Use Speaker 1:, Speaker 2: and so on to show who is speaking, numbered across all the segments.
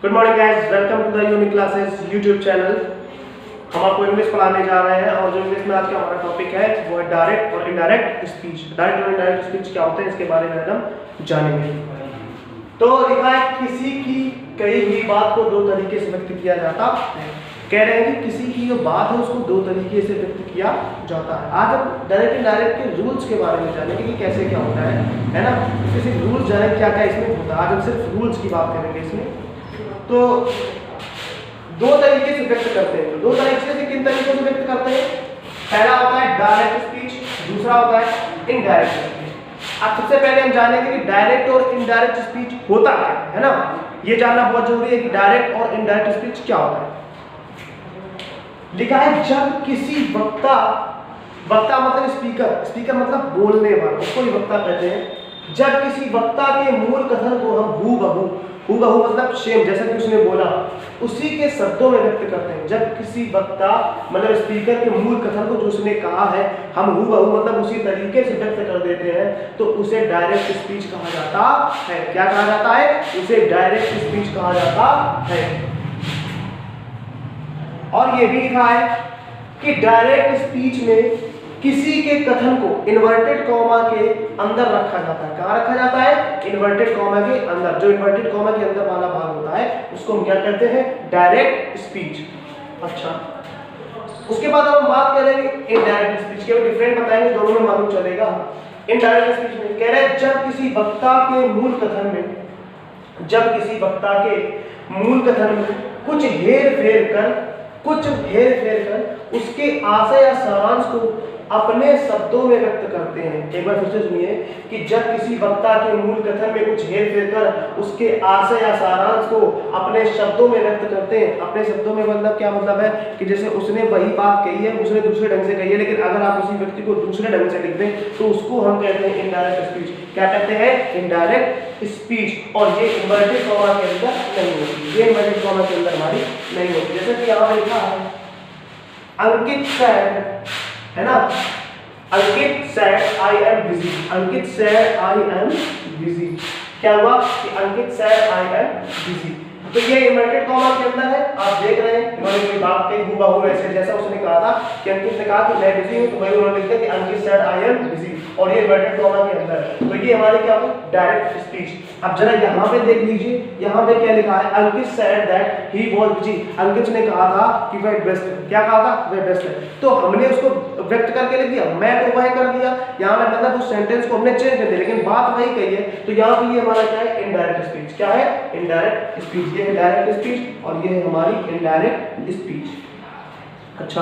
Speaker 1: Good morning guys, welcome to the unique classes YouTube channel. हम आपको English पढ़ाने जा रहे हैं और जो इंग्लिश में आज का हमारा टॉपिक है वो है डायरेक्ट और इनडायरेक्ट स्पीच। डायरेक्ट और इनडायरेक्ट स्पीच क्या होते हैं इसके बारे में हम जानेंगे। तो लिखा है किसी की कही हुई बात को दो तरीके से व्यक्त किया जाता है। कह रहे हैं कि किसी की जो बात है उसको दो तरीके से व्यक्त किया जाता है। आज हम डायरेक्ट इनडायरेक्ट के रूल्स के बारे में जानेंगे कि कैसे क्या होता है ना। किसी रूल्स जाने क्या क्या इसमें होता है। आज हम सिर्फ रूल्स की बात करेंगे इसमें। तो दो तरीके से व्यक्त करते हैं। दो तरीके से किन तरीकों से व्यक्त करते हैं? पहला होता है डायरेक्ट स्पीच, दूसरा होता है इनडायरेक्ट स्पीच। अब सबसे पहले हम जानेंगे कि डायरेक्ट और इनडायरेक्ट स्पीच होता क्या है ना। ये जानना बहुत जरूरी है कि डायरेक्ट और इनडायरेक्ट स्पीच क्या होता है। लिखा है जब किसी वक्ता मतलब स्पीकर मतलब बोलने वाला, उसको ही वक्ता कहते हैं। जब किसी वक्ता के मूल कथन को हम हूबहू मतलब सेम जैसा कि उसने बोला उसी के शब्दों में व्यक्त करते हैं। जब किसी वक्ता मतलब स्पीकर के मूल कथन को जो उसने कहा है हम हूबहू मतलब उसी तरीके से व्यक्त कर देते हैं तो उसे डायरेक्ट स्पीच कहा जाता है। क्या कहा जाता है? उसे डायरेक्ट स्पीच कहा जाता है। और ये भी लिखा है कि डायरेक्ट स्पीच में किसी के कथन को इन्वर्टेड कॉमा के अंदर रखा जाता है। कहाँ रखा जाता है? इन्वर्टेड कॉमा के अंदर। जो इन्वर्टेड कॉमा के अंदर वाला भाग होता है उसको हम क्या कहते हैं? Direct speech. अच्छा, उसके बाद हम बात करेंगे इनडायरेक्ट स्पीच के। डिफरेंट बताएंगे, दोनों में मालूम चलेगा। इनडायरेक्ट स्पीच में कह रहे हैं जब किसी वक्ता के मूल कथन में कुछ हेर फेर कर उसके आशय या सारांश को अपने शब्दों में व्यक्त करते हैं। एक बार फिर से सुनिए कि जब किसी वक्ता के मूल कथन में कुछ हेर फेर कर उसके आशय या सारांश को अपने शब्दों में व्यक्त करते हैं। अपने शब्दों में मतलब क्या मतलब है कि जैसे उसने वही बात कही है, उसने दूसरे ढंग से कही है, लेकिन अगर आप उसी व्यक्ति को दूसरे ढंग से लिख दें तो उसको हम कहते हैं इनडायरेक्ट स्पीच। क्या कहते हैं? Indirect speech. और ये इन्वर्टेड कॉमा के अंदर नहीं होती, ये इन्वर्टेड कॉमा के अंदर हमारी नहीं होती। जैसे कि यहाँ लिखा है अंकित सैड, है ना। Ankit said I am busy. Ankit said I am busy. क्या हुआ कि Ankit said I am busy. तो ये इन्वर्टेड कॉमा के अंदर है। आप देख रहे हैं उन्होंने कोई बात कही हूबहू वैसे जैसा उसने कहा था कि अंकित ने कहा कि मैं बिजी हूं, तो वही उन्होंने लिखा कि Ankit said I am busy, और ये इन्वर्टेड कॉमा के अंदर है। तो ये हमारी क्या हुई? Direct speech. अब जरा यहाँ पे देख लीजिए, यहाँ पे क्या लिखा है? Ankit said that he was busy. Ankit ने कहा था कि वह व्यस्त है। क्या कहा था? वह व्यस्त है। तो हमने उसको व्यक्त करके लिख दिया, मैं तो वह कर दिया। यहाँ पे मतलब उस सेंटेंस को हमने चेंज कर दिया, लेकिन बात वही कही है। तो यहाँ पे ये हमारा क्या है? Indirect speech. क्या है? Indirect speech. ये है डायरेक्ट स्पीच और ये है हमारी इनडायरेक्ट स्पीच। अच्छा,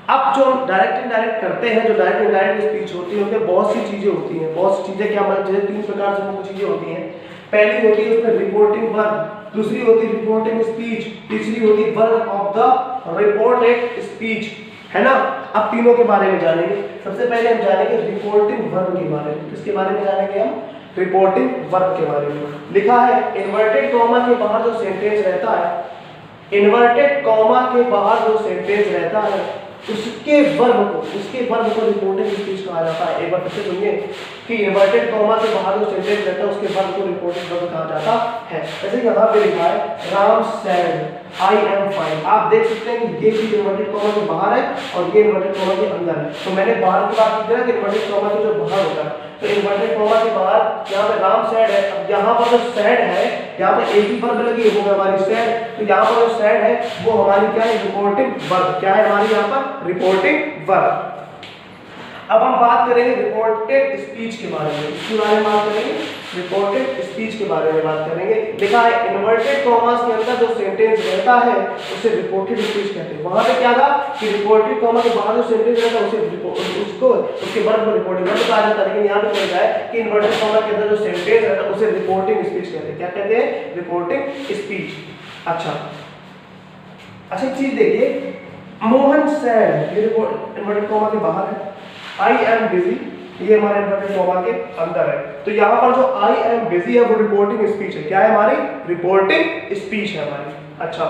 Speaker 1: अब जो डायरेक्ट इनडायरेक्ट करते हैं, जो डायरेक्ट इनडायरेक्ट स्पीच होती है उनमें बहुत सी चीजें होती हैं। बहुत सी चीजें क्या मतलब जैसे तीन प्रकार से मुख्य चीजें होती हैं। पहली होती है उसमें रिपोर्टिंग वर्ब, दूसरी होती है रिपोर्टिंग स्पीच, तीसरी होती है verb of the reported speech, है ना। अब तीनों के बारे में जानेंगे। सबसे पहले हम जानेंगे रिपोर्टिंग वर्ब के बारे में। किसके बारे में जानेंगे हम? रिपोर्टिंग वर्ब के बारे में। लिखा है इन्वर्टेड कॉमा के बाहर जो सेंटेंस रहता है, इन्वर्टेड कॉमा के बाहर जो सेंटेंस रहता है उसके वर्ब को रिपोर्टिंग स्पीच कहा जाता है। एक बार फिर से सुनिए कि इन्वर्टेड कॉमा के बाहर जो सेंटेंस रहता है उसके वर्ब को रिपोर्टिंग वर्ब कहा जाता है। जैसे यहाँ पे लिखा है Ram sad I am fine. आप देख सकते हैं कि ये चीज इन्वर्टेड कॉमा के बाहर है और ये इन्वर्टेड कॉमा के अंदर है। तो मैंने बाहर की बात की थी ना कि इन्वर्टेड कॉमा के जो बाहर होता है, तो इन्वर्टेड कॉमा के बाहर यहाँ पे राम सैड है। अब यहाँ पर जो सैड है, यहाँ पे एक ही वर्ब लगी है, वो हमारी सैड। तो यहाँ पर जो सैड है वो हमारी क्या है? Reporting verb. क्या है हमारी यहाँ पर? Reporting verb. अब हम बात करेंगे रिपोर्टेड स्पीच के बारे में। इसके बारे में बात करेंगे, रिपोर्टेड स्पीच के बारे में बात करेंगे। लिखा है इन्वर्टेड कॉमास के अंदर जो सेंटेंस रहता है उसे रिपोर्टेड स्पीच कहते हैं। वहां पे क्या था कि रिपोर्टेड कॉमा के बाहर जो सेंटेंस रहता है उसके वर्ब को रिपोर्टिंग वर्ब कहा जाता है। लेकिन यहाँ पे क्या लिखा है कि इन्वर्टेड कॉमा के अंदर जो सेंटेंस रहता है उसे रिपोर्टिंग स्पीच कहते हैं। क्या कहते हैं? Reporting speech. अच्छा एक चीज देखिए, मोहन सैड, ये इन्वर्टेड कॉमा के बाहर है। आई एम बिजी, ये हमारे इन्वर्टेड कॉमा के अंदर है। तो यहाँ पर जो आई एम बिजी है वो रिपोर्टिंग स्पीच है। क्या है हमारी? रिपोर्टिंग स्पीच है हमारी। अच्छा,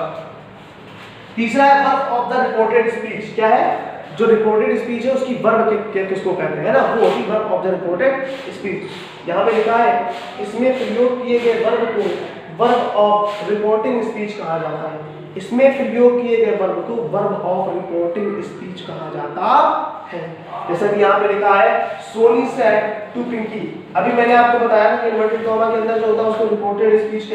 Speaker 1: तीसरा है verb of the reported speech. क्या है? जो रिपोर्टेड स्पीच है उसकी वर्ब किसको कहते हैं ना, वो होती है verb of the reported speech. यहाँ पे लिखा है इसमें प्रयोग किए गए वर्ब को वर्ब ऑफ रिपोर्टिंग स्पीच कहा जाता है। इसमें प्रयोग किए गए वर्ब को वर्ब ऑफ रिपोर्टिंग स्पीच कहा जाता है। जैसा कि यहाँ पे लिखा है सोनी सेड टू पिंकी। अभी मैंने आपको बताया कि इन्वर्टेड कॉमा के अंदर जो होता है उसको रिपोर्टेड स्पीच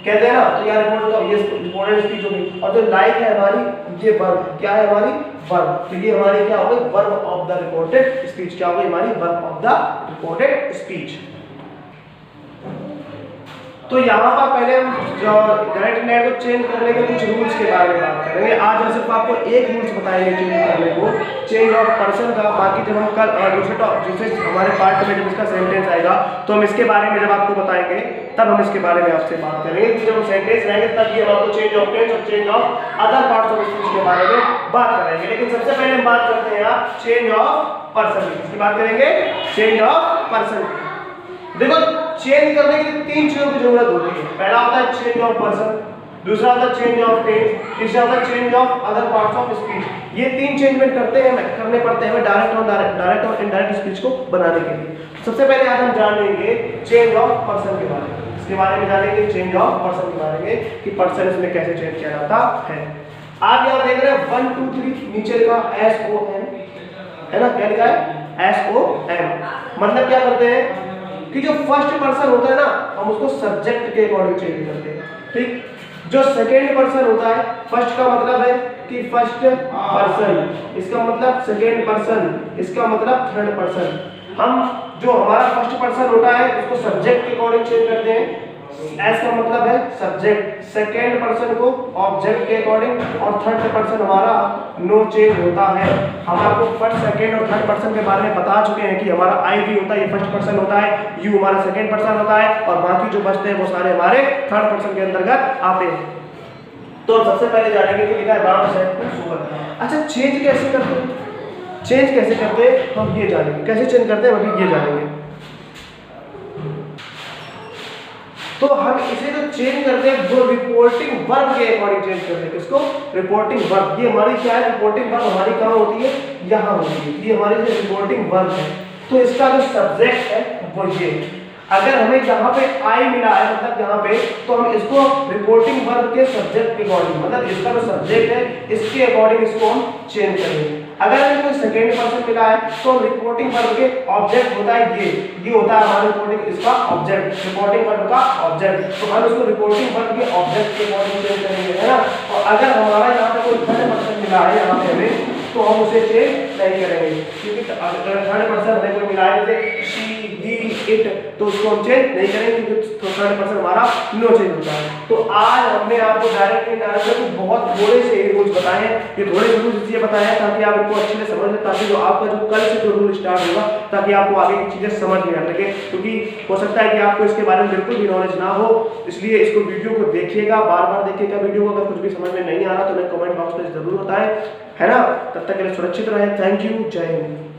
Speaker 1: कहते हैं ना। तो यहाँ रिपोर्ट तो ये रिपोर्टेड स्पीच होगी। और जो लाइक है हमारी ये वर्ब है। क्या है हमारी? वर्ब। तो ये हमारी क्या होगी? Verb of the reported speech. क्या होगी हमारी? Verb of the reported speech. तो यहाँ पर पहले हम डायरेक्ट नेट को चेंज करने के कुछ रूल्स के बारे में बात करेंगे। आज हम सिर्फ आपको एक रूल्स बताएंगे चेंज करने को, चेंज ऑफ पर्सन का। बाकी जब हम कल दूसरे हमारे पार्ट में जब इसका सेंटेंस आएगा तो हम इसके बारे में जब आपको बताएंगे तब हम इसके बारे में आपसे बात करेंगे। जब हम सेंटेंस रहेंगे तब ये हम आपको चेंज ऑफ टेंस और change of other parts of speech के बारे में बात करेंगे। लेकिन सबसे पहले हम बात करते हैं यहाँ चेंज ऑफ पर्सन की। इसकी बात करेंगे चेंज ऑफ पर्सन की। देखो चेंज करने के लिए तीन चीजों की जरूरत होती है। पहला होता है चेंज ऑफ पर्सन, दूसरा होता है चेंज ऑफ टेंस, तीसरा होता है change of other parts of speech. ये तीन चेंजमेंट करने पड़ते हैं डायरेक्ट और इनडायरेक्ट स्पीच को बनाने के लिए। सबसे पहले आज हम जानेंगे चेंज ऑफ पर्सन के बारे में। इसके बारे में जानेंगे चेंज ऑफ पर्सन के बारे में कि पर्सन इसमें कैसे चेंज किया जाता है। आप यहाँ देख रहे हैं 1 2 3 नीचे लिखा SOM है ना। क्या लिखा है? SOM। मतलब क्या करते हैं कि जो फर्स्ट पर्सन होता है ना हम उसको सब्जेक्ट के अकॉर्डिंग चेंज करते हैं। ठीक। जो सेकेंड पर्सन होता है, फर्स्ट का मतलब है कि फर्स्ट पर्सन, इसका मतलब सेकेंड पर्सन, इसका मतलब थर्ड पर्सन। हम जो हमारा फर्स्ट पर्सन होता है उसको सब्जेक्ट के अकॉर्डिंग चेंज करते हैं। एस का मतलब है सब्जेक्ट, सेकेंड पर्सन को ऑब्जेक्ट के अकॉर्डिंग और थर्ड पर्सन हमारा नो चेंज होता है। हम आपको फर्स्ट सेकेंड और थर्ड पर्सन के बारे में बता चुके हैं कि हमारा आई भी होता है, ये फर्स्ट पर्सन होता है, यू हमारा सेकेंड पर्सन होता है और बाकी जो बचते हैं वो सारे हमारे थर्ड पर्सन के अंतर्गत आते हैं। तो सबसे पहले जानेंगे कि लिखा है राम सेड टू सुअर। अच्छा चेंज कैसे करते हैं? चेंज कैसे करते हैं हम ये जानेंगे। कैसे चेंज करते हैं अभी ये जानेंगे। तो हम इसे जो चेंज करते हैं वो रिपोर्टिंग वर्ब के अकॉर्डिंग चेंज करते हैं। किसको? Reporting verb. ये हमारी क्या है? रिपोर्टिंग वर्ब हमारी कहाँ होती है? यहाँ होती है। ये हमारी जो रिपोर्टिंग वर्ब है तो इसका जो सब्जेक्ट है वो ये। अगर हमें यहाँ पे आई मिला है मतलब यहाँ पे, तो हम इसको रिपोर्टिंग वर्ब के सब्जेक्ट के अकॉर्डिंग, मतलब इसका जो सब्जेक्ट है इसके अकॉर्डिंग इसको हम चेंज करेंगे। अगर हमें कोई सेकेंड पर्सन मिला है तो रिपोर्टिंग वर्ब के ऑब्जेक्ट होता है ये होता है हमारा रिपोर्टिंग इसका ऑब्जेक्ट, रिपोर्टिंग वर्ब का ऑब्जेक्ट। तो हम इसको रिपोर्टिंग वर्ब के ऑब्जेक्ट के अकॉर्डिंग चेंज करेंगे, है ना। और अगर हमारा यहाँ पे कोई थर्ड पर्सन मिला है यहाँ पे हमें, तो हम उसे चेंज नहीं करेंगे क्योंकि थर्ड पर्सन हमें कोई मिला है जैसे शी ही इट, तो उसको हम चेंज नहीं करेंगे क्योंकि थर्ड पर्सन हमारा नो चेंज होता है। तो आज हमने आपको डायरेक्ट इनडायरेक्ट बहुत थोड़े से रूल्स बताए हैं। ये थोड़े रूल्स इसलिए बताए हैं ताकि आप इनको अच्छे से समझ लें, ताकि जो आपका जो कल से जो रूल स्टार्ट होगा ताकि आपको आगे की चीजें समझ में आ सके। क्योंकि हो सकता है कि आपको इसके बारे में बिल्कुल भी नॉलेज ना हो, इसलिए इसको वीडियो को देखिएगा, बार बार देखिएगा वीडियो को। अगर कुछ भी समझ में नहीं आ रहा तो मैं कमेंट बॉक्स में जरूर बताएं, है ना। तब तक के लिए सुरक्षित रहें। Thank you. जय हिंद।